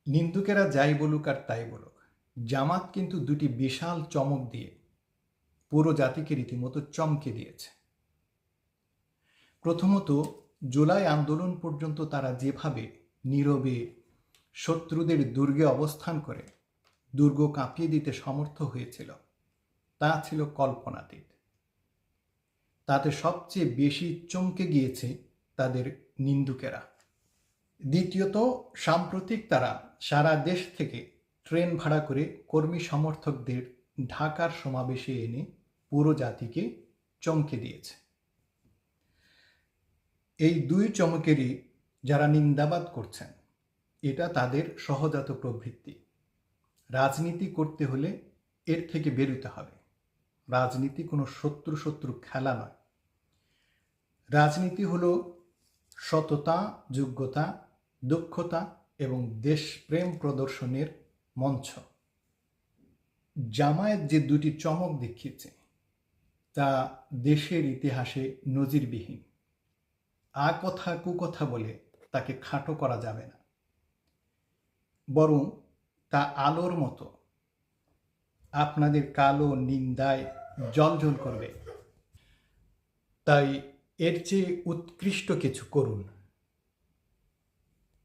নিন্দুকেরা যাই বলুক আর তাই বলুক, জামাত কিন্তু দুটি বিশাল চমক দিয়ে পুরো জাতিকে রীতিমতো চমকে দিয়েছে। প্রথমত, জুলাই আন্দোলন পর্যন্ত তারা যেভাবে নীরবে শত্রুদের দুর্গে অবস্থান করে দুর্গ কাঁপিয়ে দিতে সমর্থ হয়েছিল, তা ছিল কল্পনাতীত। তাতে সবচেয়ে বেশি চমকে গিয়েছে তাদের নিন্দুকেরা। দ্বিতীয়ত, সাম্প্রতিক তারা সারা দেশ থেকে ট্রেন ভাড়া করে কর্মী সমর্থকদের ঢাকার সমাবেশে এনে পুরো জাতিকে চমকে দিয়েছে। এই দুই চমকেরই যারা নিন্দাবাদ করছেন, এটা তাদের সহজাত প্রবৃত্তি। রাজনীতি করতে হলে এর থেকে বেরোতে হবে। রাজনীতি কোনো শত্রু শত্রু খেলা নয়। রাজনীতি হলো সততা, যোগ্যতা, দক্ষতা এবং দেশপ্রেম প্রদর্শনের মঞ্চ। জামায়াত যে দুটি চমক দেখিয়েছে তা দেশের ইতিহাসে নজিরবিহীন। কথা কুকথা বলে তাকে খাটো করা যাবে না, বরং তা আলোর মতো আপনাদের কালো নিন্দায় জ্বলজ্বল করবে। তাই এর চেয়ে উৎকৃষ্ট কিছু করুন।